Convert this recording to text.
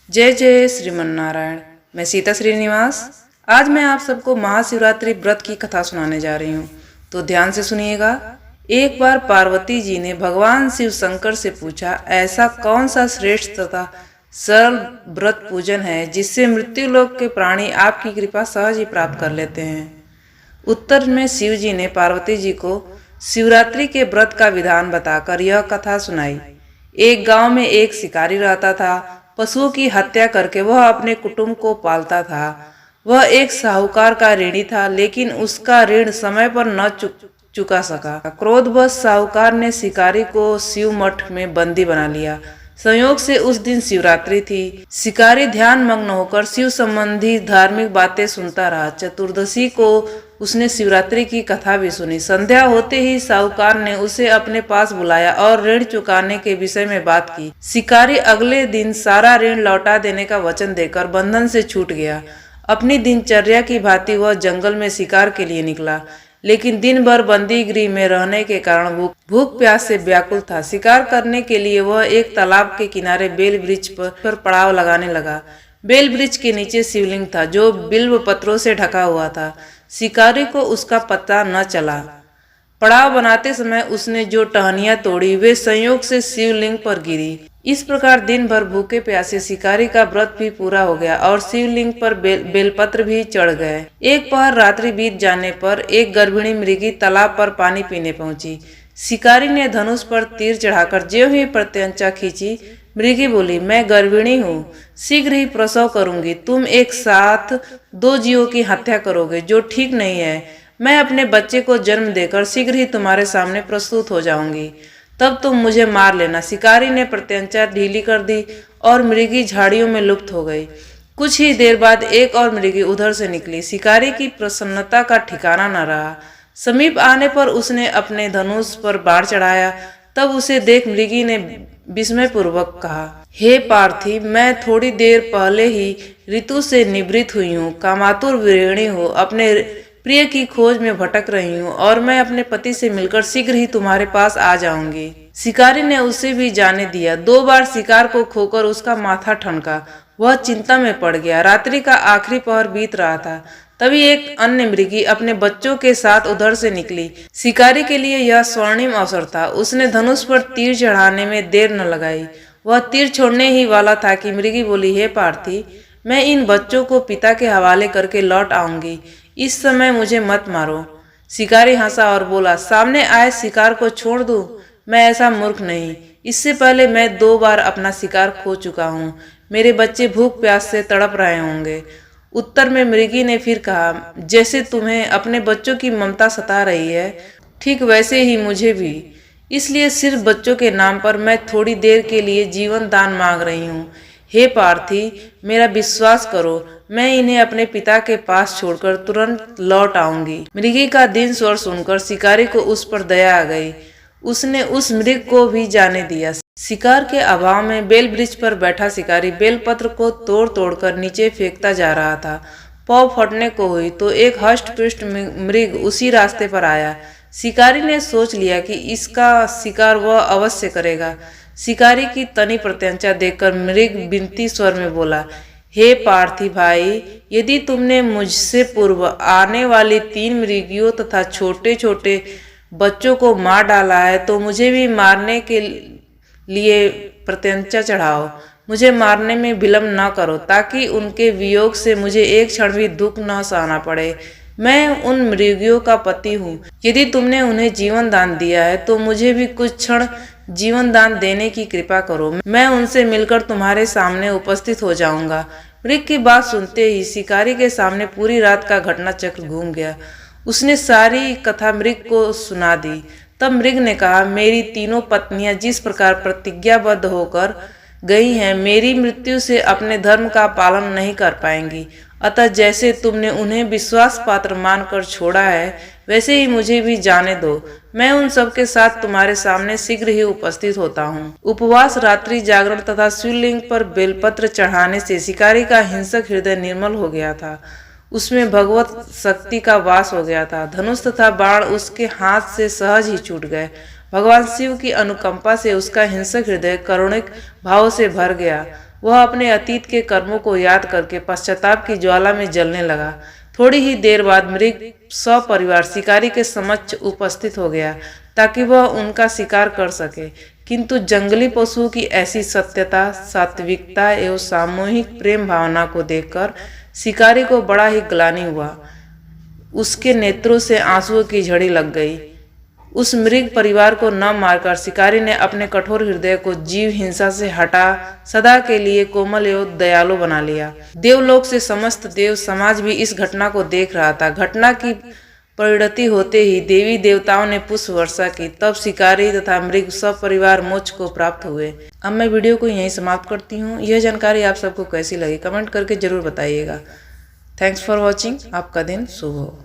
जय जय श्रीमन्नारायण। मैं सीता श्रीनिवास। आज मैं आप सबको महाशिवरात्रि व्रत की कथा सुनाने जा रही हूँ, तो ध्यान से सुनिएगा। एक बार पार्वती जी ने भगवान शिव शंकर से पूछा, ऐसा कौन सा श्रेष्ठ तथा सरल व्रत पूजन है जिससे मृत्यु लोक के प्राणी आपकी कृपा सहज ही प्राप्त कर लेते हैं। उत्तर में शिव जी ने पार्वती जी को शिवरात्रि के व्रत का विधान बताकर यह कथा सुनाई। एक गांव में एक शिकारी रहता था। पशुओं की हत्या करके वह अपने कुटुंब को पालता था। वह एक साहूकार का ऋणी था, लेकिन उसका ऋण समय पर न चुका सका। क्रोधवश साहूकार ने शिकारी को शिव मठ में बंदी बना लिया। संयोग से उस दिन शिवरात्रि थी। शिकारी ध्यान मग्न होकर शिव संबंधी धार्मिक बातें सुनता रहा। चतुर्दशी को उसने शिवरात्रि की कथा भी सुनी। संध्या होते ही साहूकार ने उसे अपने पास बुलाया और ऋण चुकाने के विषय में बात की। शिकारी अगले दिन सारा ऋण लौटा देने का वचन देकर बंधन से छूट गया। अपनी दिनचर्या की भांति वह जंगल में शिकार के लिए निकला, लेकिन दिन भर बंदी गृह में रहने के कारण भूख प्यास से व्याकुल था। शिकार करने के लिए वह एक तालाब के किनारे बेल वृक्ष पर पड़ाव लगाने लगा। बेल वृक्ष के नीचे शिवलिंग था जो बिल्व पत्रों से ढका हुआ था। शिकारी को उसका पता न चला। पड़ाव बनाते समय उसने जो टहनियां तोड़ी वे संयोग से शिवलिंग पर गिरी। इस प्रकार दिन भर भूखे प्यासे शिकारी का व्रत भी पूरा हो गया और शिवलिंग पर बेलपत्र भी चढ़ गए। एक पहर रात्रि बीत जाने पर एक गर्भिणी मृगी तालाब पर पानी पीने पहुंची। शिकारी ने धनुष पर तीर चढ़ाकर ज्यों ही प्रत्यंचा खींची, मृगी बोली, मैं गर्भिणी हूँ, शीघ्र ही प्रसव करूंगी। तुम एक साथ दो जीवों की हत्या करोगे, जो ठीक नहीं है। मैं अपने बच्चे को जन्म देकर शीघ्र ही तुम्हारे सामने प्रस्तुत हो जाऊंगी, तब तुम मुझे मार लेना। शिकारी ने प्रत्यंचा ढीली कर दी और मृगी झाड़ियों में लुप्त हो गई। कुछ ही देर बाद एक और मृगी उधर से निकली। शिकारी की प्रसन्नता का ठिकाना न रहा। समीप आने पर उसने अपने धनुष पर बाण चढ़ाया। तब उसे देख मृगी ने विस्मय पूर्वक कहा, हे पार्थी, मैं थोड़ी देर पहले ही ऋतु से निवृत्त हुई हूँ, कामातुर वीरिणी हूँ, अपने प्रिय की खोज में भटक रही हूँ और मैं अपने पति से मिलकर शीघ्र ही तुम्हारे पास आ जाऊंगी। शिकारी ने उसे भी जाने दिया। 2 बार शिकार को खोकर उसका माथा ठनका। वह चिंता में पड़ गया। रात्रि का आखिरी पहर बीत रहा था। तभी एक अन्य मृगी अपने बच्चों के साथ उधर से निकली। शिकारी के लिए यह स्वर्णिम अवसर था। उसने धनुष पर तीर चढ़ाने में देर न लगाई। वह तीर छोड़ने ही वाला था कि मृगी बोली, हे पार्थी, मैं इन बच्चों को पिता के हवाले करके लौट आऊंगी। इस समय मुझे मत मारो। शिकारी हंसा और बोला, सामने आए शिकार को छोड़ दूं? मैं ऐसा मूर्ख नहीं। इससे पहले मैं 2 बार अपना शिकार खो चुका हूँ। मेरे बच्चे भूख प्यास से तड़प रहे होंगे। उत्तर में मृगी ने फिर कहा, जैसे तुम्हें अपने बच्चों की ममता सता रही है, ठीक वैसे ही मुझे भी। इसलिए सिर्फ बच्चों के नाम पर मैं थोड़ी देर के लिए जीवन दान मांग रही हूँ। हे पार्थी, मेरा विश्वास करो, मैं इन्हें अपने पिता के पास छोड़कर तुरंत लौट आऊंगी। मृगी का दीन स्वर सुनकर शिकारी को उस पर दया आ गई। उसने उस मृग को भी जाने दिया। शिकार के अभाव में बेल वृक्ष पर बैठा शिकारी बेलपत्र को तोड़ तोड़कर नीचे फेंकता जा रहा था। पौ फटने को हुई तो एक हष्ट-पुष्ट मृग उसी रास्ते पर आया। शिकारी ने सोच लिया कि इसका शिकार वह अवश्य करेगा। शिकारी की तनी प्रत्यंचा देखकर मृग विनती स्वर में बोला, हे पार्थी भाई, यदि तुमने मुझसे पूर्व आने वाली 3 मृगियों तथा छोटे छोटे बच्चों को मार डाला है तो मुझे भी मारने के लिए प्रत्यंचा चढ़ाओ। मुझे मारने में विलंब न करो, ताकि उनके वियोग से मुझे एक क्षण भी दुख न सहना पड़े। मैं उन मृगियों का पति हूँ। यदि तुमने उन्हें जीवन दान दिया है तो मुझे भी कुछ क्षण जीवन दान देने की कृपा करो। मैं उनसे मिलकर तुम्हारे सामने उपस्थित हो जाऊंगा। मृग की बात सुनते ही शिकारी के सामने पूरी रात का घटना चक्र घूम गया। उसने सारी कथा मृग को सुना दी। तब मृग ने कहा, मेरी तीनों पत्नियां जिस प्रकार प्रतिज्ञाबद्ध होकर गई हैं, मेरी मृत्यु से अपने धर्म का पालन नहीं कर पाएंगी। अतः जैसे तुमने उन्हें विश्वास पात्र मानकर छोड़ा है, वैसे ही मुझे भी जाने दो। मैं उन सब के साथ तुम्हारे सामने शीघ्र ही उपस्थित होता हूँ। उपवास, रात्रि जागरण तथा शिवलिंग पर बेलपत्र चढ़ाने से शिकारी का हिंसक हृदय निर्मल हो गया था। उसमें भगवत शक्ति का वास हो गया था। धनुष तथा बाण उसके हाथ से सहज ही छूट गए। भगवान शिव की अनुकंपा से उसका हिंसक हृदय करुणिक भाव से भर गया। वह अपने अतीत के कर्मों को याद करके पश्चाताप की ज्वाला में जलने लगा। थोड़ी ही देर बाद मृग सपरिवार शिकारी के समक्ष उपस्थित हो गया ताकि वह उनका शिकार कर सके, किंतु जंगली पशुओं की ऐसी सत्यता, सात्विकता एवं सामूहिक प्रेम भावना को देखकर शिकारी को बड़ा ही ग्लानि हुआ। उसके नेत्रों से आंसुओं की झड़ी लग गई। उस मृग परिवार को न मारकर शिकारी ने अपने कठोर हृदय को जीव हिंसा से हटा सदा के लिए कोमल एवं दयालु बना लिया। देवलोक से समस्त देव समाज भी इस घटना को देख रहा था। घटना की परिणति होते ही देवी देवताओं ने पुष्प वर्षा की, तब शिकारी तथा मृग सब परिवार मोक्ष को प्राप्त हुए। अब मैं वीडियो को यहीं समाप्त करती हूँ। यह जानकारी आप सबको कैसी लगी कमेंट करके जरूर बताइएगा। Thanks for watching. आपका दिन शुभ हो।